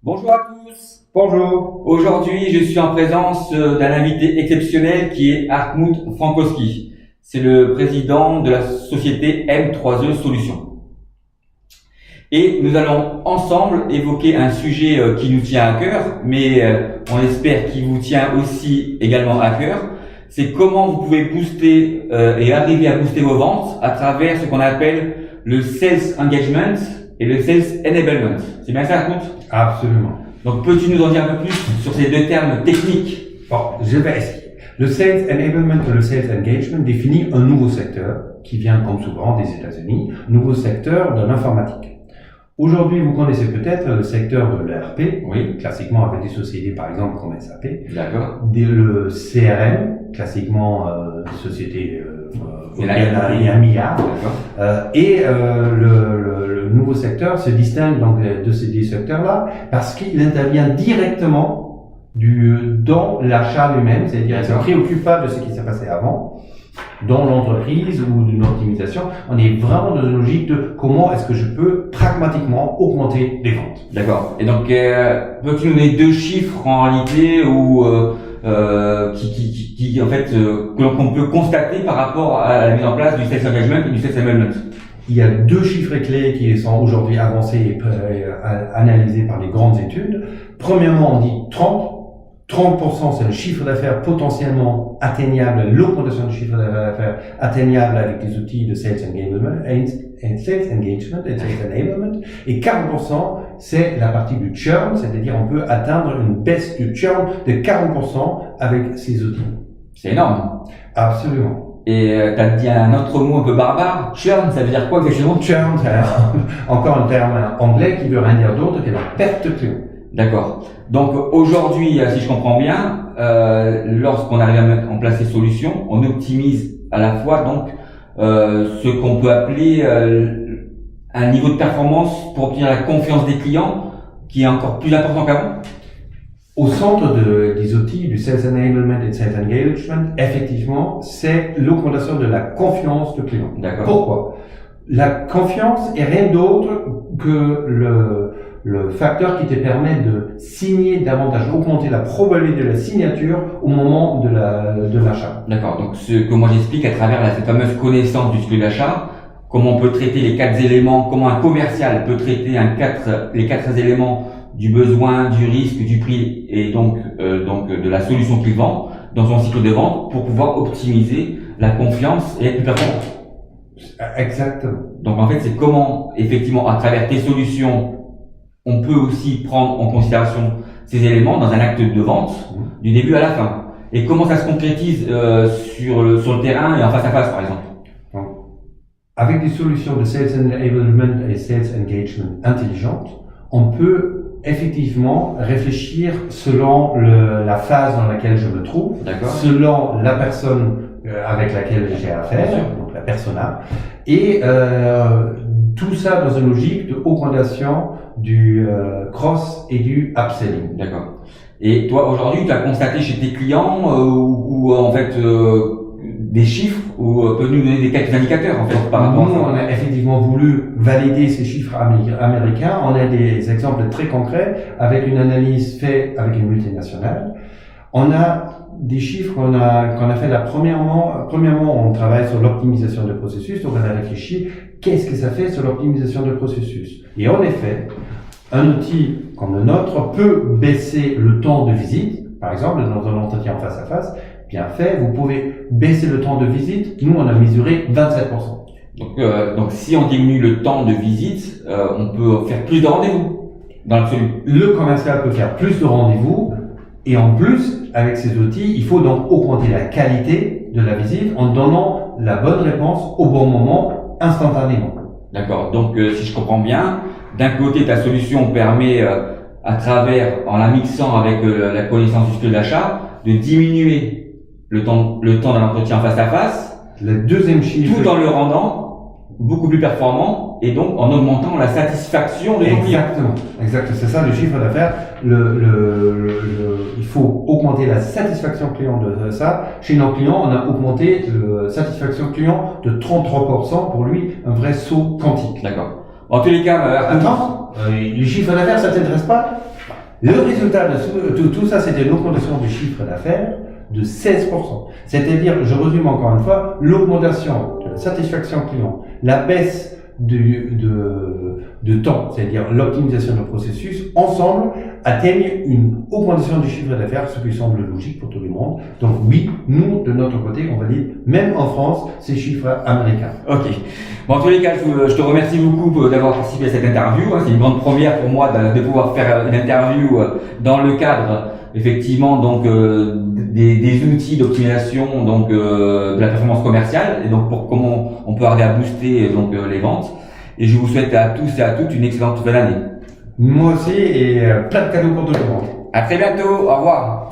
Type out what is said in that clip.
Bonjour à tous. Bonjour. Aujourd'hui, je suis en présence d'un invité exceptionnel qui est Hartmut Frankowski. C'est le président de la société M3E Solutions. Et nous allons ensemble évoquer un sujet qui nous tient à cœur, mais on espère qu'il vous tient aussi également à cœur. C'est comment vous pouvez booster et arriver à booster vos ventes à travers ce qu'on appelle le Sales Engagement et le Sales Enablement. C'est bien ça, Hartmut ? Absolument. Donc, peux-tu nous en dire un peu plus sur ces deux termes techniques? Bon, je vais essayer. Le Sales Enablement et le Sales Engagement définit un nouveau secteur qui vient, comme souvent, des États-Unis, nouveau secteur de l'informatique. Aujourd'hui, vous connaissez peut-être le secteur de l'ERP, Oui. classiquement avec des sociétés, par exemple, comme SAP. D'accord. Le CRM, classiquement, société Et là, il y a un milliard. D'accord. Le nouveau secteur se distingue donc de ces deux secteurs-là parce qu'il intervient directement dans l'achat lui-même, c'est-à-dire il ne se préoccupe pas de ce qui s'est passé avant dans l'entreprise ou d'une optimisation. On est vraiment dans une logique de comment est-ce que je peux pragmatiquement augmenter les ventes. D'accord. Et donc, peux-tu nous donner deux chiffres en réalité ou qui en fait que l'on peut constater par rapport à la mise en place du Sales Engagement et du Sales Enablement? Il y a deux chiffres clés qui sont aujourd'hui avancés et analysés par les grandes études. Premièrement, on dit 30% c'est le chiffre d'affaires potentiellement atteignable, l'augmentation du chiffre d'affaires atteignable avec des outils de Sales Engagement et Sales Enablement. Et 40% c'est la partie du churn, c'est-à-dire on peut atteindre une baisse du churn de 40% avec ces outils. C'est énorme. Absolument. Et tu as dit un autre mot un peu barbare. Churn, ça veut dire quoi exactement? Churn, c'est encore un terme anglais qui veut rien dire d'autre que la perte de client. D'accord. Donc aujourd'hui, si je comprends bien, lorsqu'on arrive à mettre en place ces solutions, on optimise à la fois donc ce qu'on peut appeler un niveau de performance pour obtenir la confiance des clients qui est encore plus important qu'avant. Au centre des outils du Sales Enablement et Sales Engagement, effectivement, c'est l'augmentation de la confiance du client. D'accord. Pourquoi? La confiance est rien d'autre que le facteur qui te permet de signer davantage, augmenter la probabilité de la signature au moment de l'achat. D'accord. Donc ce que moi j'explique à travers cette fameuse connaissance du cycle d'achat, comment on peut traiter les 4 éléments, comment un commercial peut traiter les 4 éléments du besoin, du risque, du prix et donc de la solution qu'il vend dans son cycle de vente pour pouvoir optimiser la confiance et être plus performant. Exactement. Donc en fait, c'est comment effectivement à travers tes solutions, on peut aussi prendre en considération ces éléments dans un acte de vente du début à la fin. Et comment ça se concrétise sur le terrain et en face à face par exemple. Avec des solutions de Sales Enablement et Sales Engagement intelligentes, on peut effectivement réfléchir selon la phase dans laquelle je me trouve, selon la personne avec laquelle j'ai affaire, donc la persona, et tout ça dans une logique de augmentation du cross et du upselling. D'accord. Et toi aujourd'hui, tu as constaté chez tes clients ou en fait des chiffres ou peux nous donner quelques indicateurs en fait par rapport à ça? Nous, on a effectivement voulu valider ces chiffres américains. On a des exemples très concrets avec une analyse faite avec une multinationale. On a des chiffres qu'on a fait là. Premièrement, on travaille sur l'optimisation de processus. Donc, on a réfléchi qu'est-ce que ça fait sur l'optimisation de processus. Et en effet, un outil comme le nôtre peut baisser le temps de visite. Par exemple, dans un entretien face à face, bien fait, vous pouvez baisser le temps de visite. Nous, on a mesuré 27%. Donc si on diminue le temps de visite, on peut faire plus de rendez-vous dans l'absolu. Le commercial peut faire plus de rendez-vous et en plus, avec ces outils, il faut donc augmenter la qualité de la visite en donnant la bonne réponse au bon moment, instantanément. D'accord. Donc si je comprends bien, d'un côté ta solution permet à travers, en la mixant avec la connaissance du cycle d'achat, de diminuer le temps d'un entretien face à face, le deuxième chiffre, tout en le rendant beaucoup plus performant et donc en augmentant la satisfaction de nos clients. Exactement, c'est ça le chiffre d'affaires. Il faut augmenter la satisfaction client de ça. Chez nos clients, on a augmenté la satisfaction client de 33%. Pour lui, un vrai saut quantique. D'accord. En tous les cas, attends, les chiffres d'affaires, ça t'intéresse pas? Le résultat de tout ça, c'était une augmentation du chiffre d'affaires de 16%. C'est-à-dire, je résume encore une fois, l'augmentation de la satisfaction client, la baisse de temps, c'est-à-dire l'optimisation du processus, ensemble atteignent une augmentation du chiffre d'affaires, ce qui semble logique pour tout le monde. Donc oui, nous, de notre côté, on valide, même en France, ces chiffres américains. Ok. Bon, en tous les cas, je te remercie beaucoup d'avoir participé à cette interview. C'est une grande première pour moi de pouvoir faire une interview dans le cadre, effectivement, donc des outils d'optimisation donc de la performance commerciale et donc pour comment on peut arriver à booster donc les ventes. Et je vous souhaite à tous et à toutes une excellente nouvelle année. Moi aussi, et plein de cadeaux pour tout le monde. À très bientôt. Au revoir.